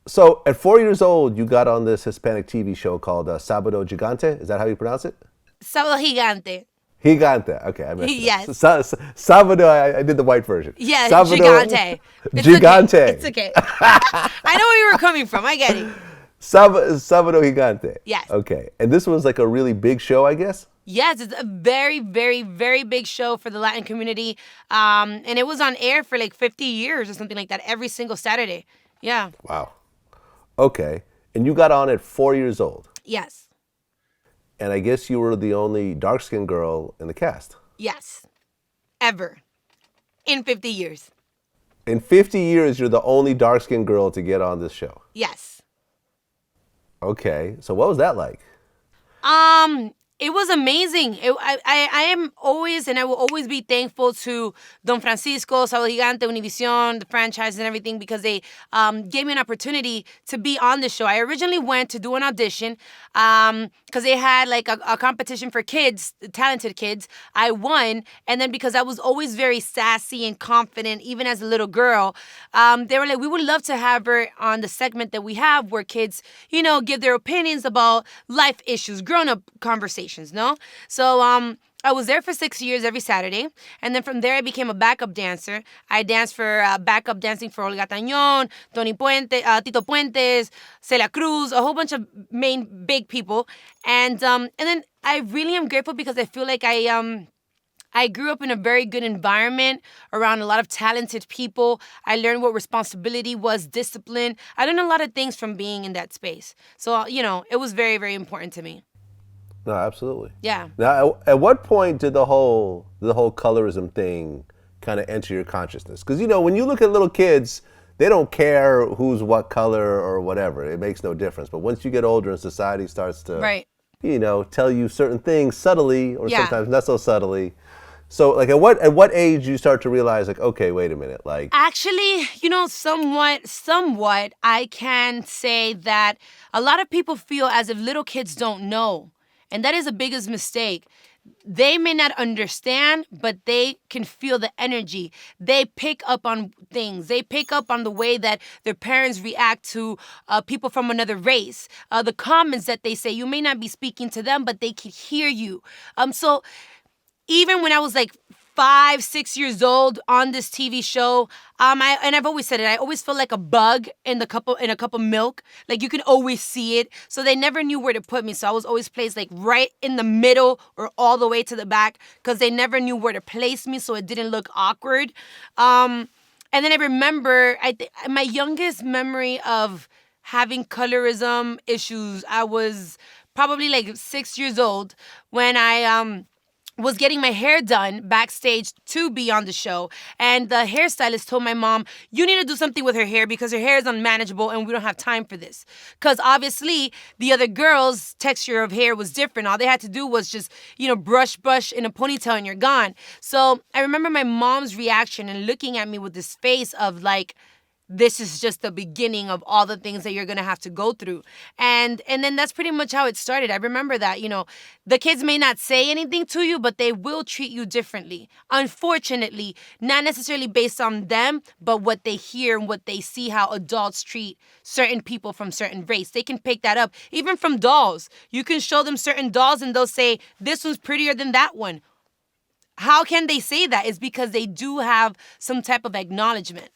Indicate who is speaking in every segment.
Speaker 1: So at 4 years old, you got on this Hispanic TV show called Sábado Gigante. Is that how you pronounce it?
Speaker 2: Sábado Gigante.
Speaker 1: Gigante. Okay, I messed it up.
Speaker 2: Yes.
Speaker 1: Sábado, I did the white version.
Speaker 2: Yeah,
Speaker 1: Sábado
Speaker 2: Gigante. It's okay. It's
Speaker 1: Gigante.
Speaker 2: okay. I know where you were coming from. I get it.
Speaker 1: Sábado Gigante.
Speaker 2: Yes.
Speaker 1: Okay, and this was like a really big show, I guess?
Speaker 2: Yes, it's a very, very, very big show for the Latin community. And it was on air for like 50 years or something like that every single Saturday. Yeah.
Speaker 1: Wow. Okay, and you got on at 4 years old.
Speaker 2: Yes.
Speaker 1: And I guess you were the only dark-skinned girl in the cast.
Speaker 2: Yes. Ever. In 50 years.
Speaker 1: In 50 years, you're the only dark-skinned girl to get on this show.
Speaker 2: Yes.
Speaker 1: Okay, so what was that like?
Speaker 2: It was amazing. I am always and I will always be thankful to Don Francisco, Sábado Gigante, Univision, the franchise and everything because they gave me an opportunity to be on the show. I originally went to do an audition because they had like a competition for kids, talented kids. I won, and then because I was always very sassy and confident, even as a little girl, they were like, we would love to have her on the segment that we have where kids, give their opinions about life issues, grown-up conversations. No? So I was there for 6 years every Saturday. And then from there, I became a backup dancer. I danced for backup dancing for Olga Tañón, Tony Puente, Tito Puentes, Celia Cruz, a whole bunch of main big people. And then I really am grateful because I feel like I grew up in a very good environment around a lot of talented people. I learned what responsibility was, discipline. I learned a lot of things from being in that space. So, it was very, very important to me.
Speaker 1: No, absolutely.
Speaker 2: Yeah.
Speaker 1: Now, at what point did the whole colorism thing kind of enter your consciousness? Because when you look at little kids, they don't care who's what color or whatever. It makes no difference. But once you get older and society starts to,
Speaker 2: right.
Speaker 1: Tell you certain things subtly or
Speaker 2: Yeah.
Speaker 1: sometimes not so subtly. So, like, at what age do you start to realize, like, okay, wait a minute, like?
Speaker 2: Actually, somewhat, I can say that a lot of people feel as if little kids don't know. And that is the biggest mistake. They may not understand, but they can feel the energy. They pick up on things. They pick up on the way that their parents react to people from another race. The comments that they say, you may not be speaking to them, but they can hear you. So even when I was like 5, 6 years old on this TV show, I've always said it. I always felt like a bug in a cup of milk. Like you can always see it. So they never knew where to put me. So I was always placed like right in the middle or all the way to the back because they never knew where to place me, so it didn't look awkward. And then I remember, my youngest memory of having colorism issues, I was probably like 6 years old when I was getting my hair done backstage to be on the show. And the hairstylist told my mom, you need to do something with her hair because her hair is unmanageable and we don't have time for this. Because obviously the other girls' texture of hair was different. All they had to do was just, brush in a ponytail and you're gone. So I remember my mom's reaction and looking at me with this face of like, this is just the beginning of all the things that you're going to have to go through. And then that's pretty much how it started. I remember that, the kids may not say anything to you, but they will treat you differently. Unfortunately, not necessarily based on them, but what they hear and what they see how adults treat certain people from certain race. They can pick that up. Even from dolls. You can show them certain dolls and they'll say, this one's prettier than that one. How can they say that? It's because they do have some type of acknowledgement.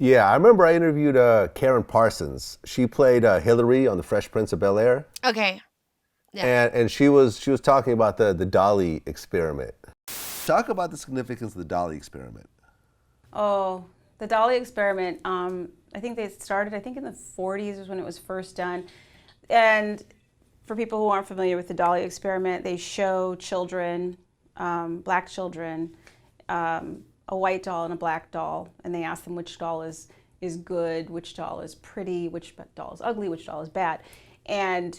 Speaker 1: Yeah, I remember I interviewed Karen Parsons. She played Hillary on The Fresh Prince of Bel-Air.
Speaker 2: Okay. Yeah.
Speaker 1: And she was talking about the Dolly experiment. Talk about the significance of the Dolly experiment.
Speaker 3: Oh, the Dolly experiment. I think they started, in the 40s was when it was first done. And for people who aren't familiar with the Dolly experiment, they show children, black children, a white doll and a black doll, and they ask them which doll is good, which doll is pretty, which doll is ugly, which doll is bad. And,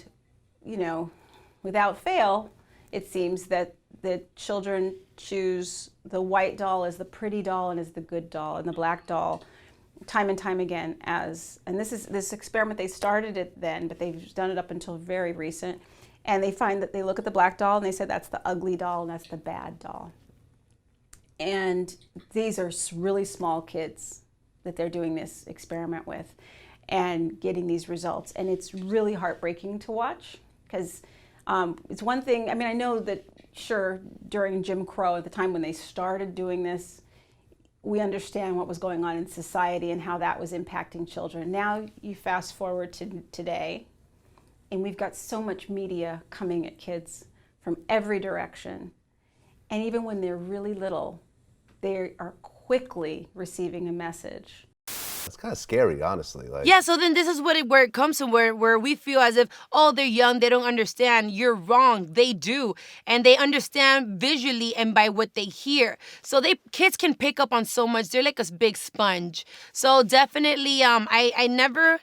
Speaker 3: without fail, it seems that the children choose the white doll as the pretty doll and as the good doll, and the black doll time and time again and this experiment, they started it then, but they've done it up until very recent, and they find that they look at the black doll and they say that's the ugly doll and that's the bad doll. And these are really small kids that they're doing this experiment with. and getting these results. And it's really heartbreaking to watch because it's one thing, I mean, I know that, sure, during Jim Crow, at the time when they started doing this, we understand what was going on in society and how that was impacting children. Now you fast forward to today, and we've got so much media coming at kids from every direction. And even when they're really little, they are quickly receiving a message.
Speaker 1: It's kind of scary, honestly. Like,
Speaker 2: Yeah, so then this is where it comes from, where we feel as if, oh, they're young, they don't understand. You're wrong. They do. And they understand visually and by what they hear. So kids can pick up on so much. They're like a big sponge. So definitely, they never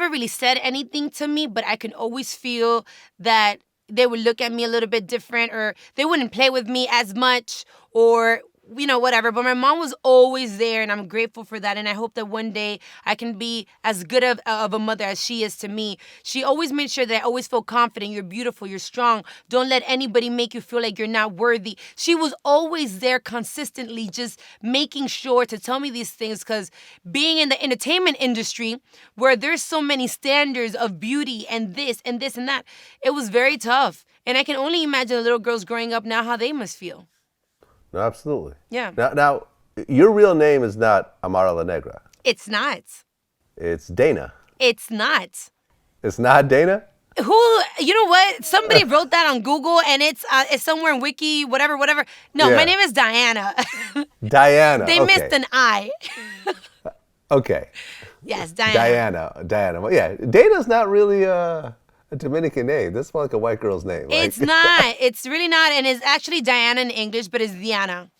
Speaker 2: really said anything to me, but I can always feel that they would look at me a little bit different, or they wouldn't play with me as much, or whatever. But my mom was always there, and I'm grateful for that. And I hope that one day I can be as good of a mother as she is to me. She always made sure that I always feel confident. You're beautiful. You're strong. Don't let anybody make you feel like you're not worthy. She was always there consistently, just making sure to tell me these things, because being in the entertainment industry, where there's so many standards of beauty and this and this and that, it was very tough. And I can only imagine the little girls growing up now, how they must feel.
Speaker 1: No, absolutely.
Speaker 2: Yeah.
Speaker 1: Now, your real name is not Amara La Negra.
Speaker 2: It's not.
Speaker 1: It's Dana.
Speaker 2: It's not.
Speaker 1: It's not Dana?
Speaker 2: You know what? Somebody wrote that on Google, and it's somewhere in Wiki, whatever. No,
Speaker 1: Yeah.
Speaker 2: my name is Diana.
Speaker 1: Diana.
Speaker 2: They
Speaker 1: okay.
Speaker 2: missed an I.
Speaker 1: Okay.
Speaker 2: Yes, Diana.
Speaker 1: Diana. Well, yeah, Dana's not really a Dominican name. That's more like a white girl's name. Like.
Speaker 2: It's not. It's really not. And it's actually Diana in English, but it's Diana.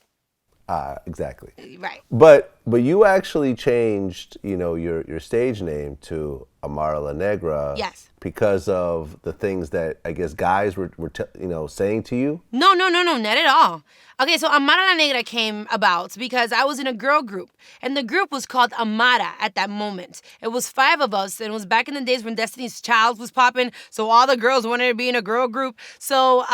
Speaker 1: Exactly.
Speaker 2: Right.
Speaker 1: But you actually changed, your stage name to Amara La Negra.
Speaker 2: Yes.
Speaker 1: Because of the things that I guess guys were saying to you.
Speaker 2: No, not at all. Okay, so Amara La Negra came about because I was in a girl group, and the group was called Amara at that moment. It was 5 of us, and it was back in the days when Destiny's Child was popping, so all the girls wanted to be in a girl group. So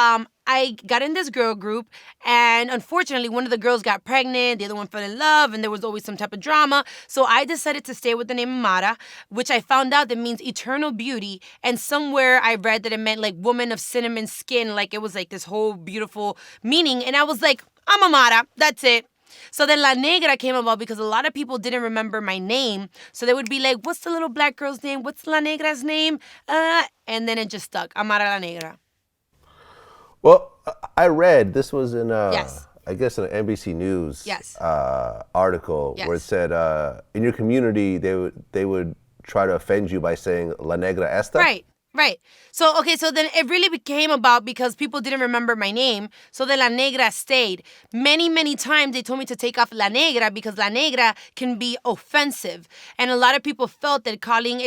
Speaker 2: I got in this girl group, and unfortunately, one of the girls got pregnant, the other one fell in love, and there was always some type of drama. So I decided to stay with the name Amara, which I found out that means eternal beauty, and somewhere I read that it meant like woman of cinnamon skin, like it was like this whole beautiful meaning, and I was like, I'm Amara, that's it. So then La Negra came about because a lot of people didn't remember my name. So they would be like, what's the little black girl's name? What's La Negra's name? And then it just stuck, Amara La Negra.
Speaker 1: Well, I read, this was in,
Speaker 2: Yes.
Speaker 1: I guess, an NBC News
Speaker 2: Yes.
Speaker 1: article where it
Speaker 2: Yes.
Speaker 1: said in your community they would try to offend you by saying La Negra esta.
Speaker 2: Right. So then it really became about because people didn't remember my name, so the La Negra stayed. Many, many times they told me to take off La Negra because La Negra can be offensive. And a lot of people felt that calling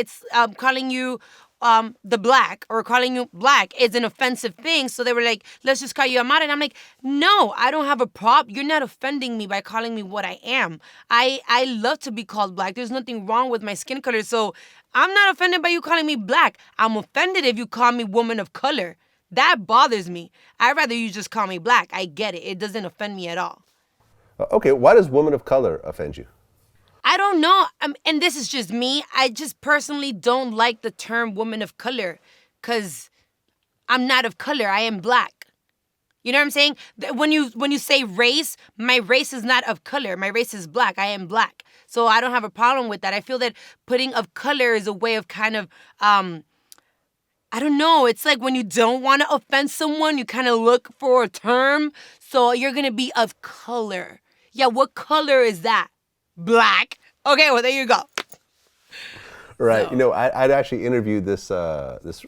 Speaker 2: you the black or calling you black is an offensive thing. So they were like, let's just call you Amara. And I'm like, no, I don't have a problem. You're not offending me by calling me what I am. I love to be called black. There's nothing wrong with my skin color. So I'm not offended by you calling me black. I'm offended if you call me woman of color. That bothers me. I'd rather you just call me black. I get it. It doesn't offend me at all.
Speaker 1: Okay, why does woman of color offend you?
Speaker 2: I don't know. And this is just me. I just personally don't like the term woman of color because I'm not of color. I am black. You know what I'm saying? When you say race, my race is not of color. My race is black. I am black. So I don't have a problem with that. I feel that putting of color is a way of kind of, I don't know. It's like when you don't want to offend someone, you kind of look for a term. So you're going to be of color. Yeah, what color is that? Black. Okay, well, there you go.
Speaker 1: Right.
Speaker 2: So.
Speaker 1: I'd actually interviewed this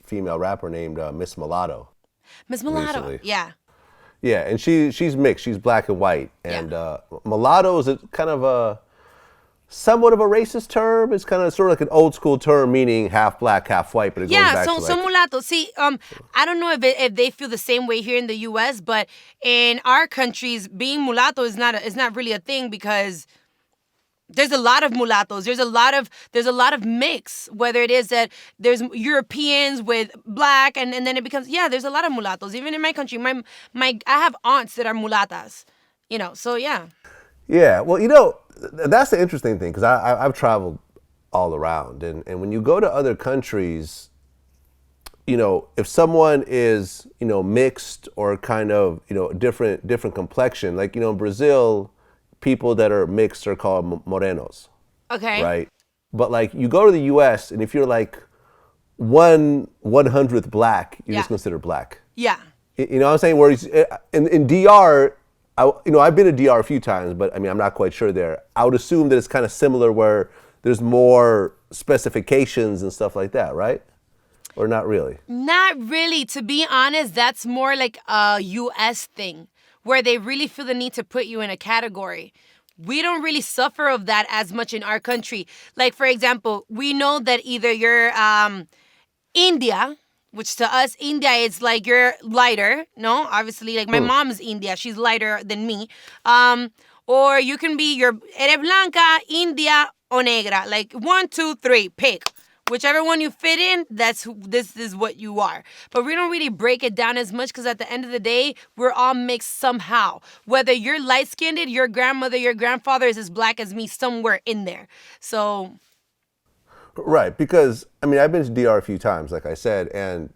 Speaker 1: female rapper named Miss Mulatto.
Speaker 2: Miss Mulatto.
Speaker 1: Recently.
Speaker 2: Yeah.
Speaker 1: Yeah, and she's mixed. She's black and white. And mulatto is kind of somewhat of a racist term. It's kind of sort of like an old school term meaning half black, half white, but it goes back to
Speaker 2: so mulatto. See, I don't know if they feel the same way here in the U.S., but in our countries, being mulatto is not really a thing because there's a lot of mulattoes. There's a lot of mix. Whether it is that there's Europeans with black, and then it becomes there's a lot of mulattoes. Even in my country, I have aunts that are mulatas. So yeah.
Speaker 1: Yeah, well, that's the interesting thing because I've traveled all around. And when you go to other countries, if someone is, mixed or kind of, different complexion, like, in Brazil, people that are mixed are called morenos,
Speaker 2: Okay.
Speaker 1: right? But like you go to the US and if you're like 1/100th black, you're
Speaker 2: Yeah.
Speaker 1: just considered black.
Speaker 2: Yeah.
Speaker 1: You know what I'm saying? Whereas in DR, I've been to DR a few times, but I mean, I'm not quite sure there. I would assume that it's kind of similar where there's more specifications and stuff like that, right? Or not really?
Speaker 2: Not really. To be honest, that's more like a US thing where they really feel the need to put you in a category. We don't really suffer of that as much in our country. Like, for example, we know that either you're India, which to us, India is like you're lighter, no? Obviously, like my mom's India, she's lighter than me. Or you can be eres blanca, India, o negra. Like 1, 2, 3, pick. Whichever one you fit in, this is what you are. But we don't really break it down as much because at the end of the day, we're all mixed somehow. Whether you're light-skinned, your grandmother, your grandfather is as black as me somewhere in there. So...
Speaker 1: Right, because I mean, I've been to DR a few times, like I said, and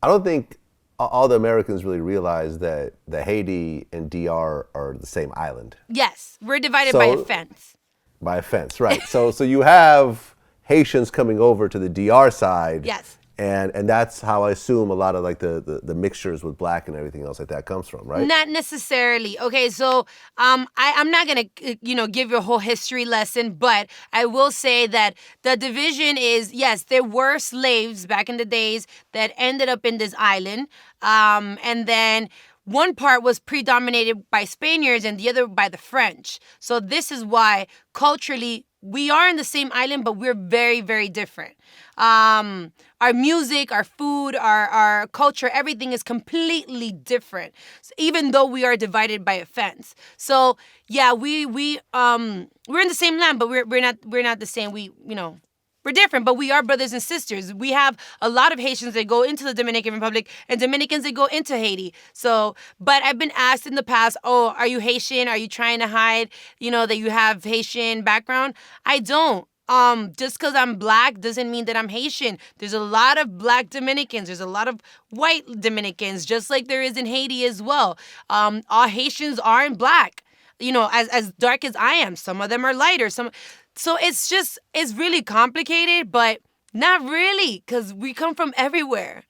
Speaker 1: I don't think all the Americans really realize that the Haiti and DR are the same island.
Speaker 2: Yes, we're divided by a
Speaker 1: So-
Speaker 2: fence.
Speaker 1: By a fence, right? So you have Haitians coming over to the DR side.
Speaker 2: Yes.
Speaker 1: And that's how I assume a lot of like the mixtures with black and everything else like that comes from, right?
Speaker 2: Not necessarily. Okay, so I'm not gonna give you a whole history lesson, but I will say that the division is, yes, there were slaves back in the days that ended up in this island, and then one part was predominated by Spaniards and the other by the French. So this is why culturally we are in the same island, but we're very, very different. Our music, our food, our culture, everything is completely different, even though we are divided by a fence. So yeah, we're in the same land, but we're not the same. We're different, but we are brothers and sisters. We have a lot of Haitians that go into the Dominican Republic and Dominicans that go into Haiti. So, but I've been asked in the past, oh, are you Haitian? Are you trying to hide, that you have Haitian background? I don't. Just because I'm black doesn't mean that I'm Haitian. There's a lot of black Dominicans. There's a lot of white Dominicans, just like there is in Haiti as well. All Haitians aren't black. As dark as I am. Some of them are lighter. So it's really complicated, but not really, because we come from everywhere.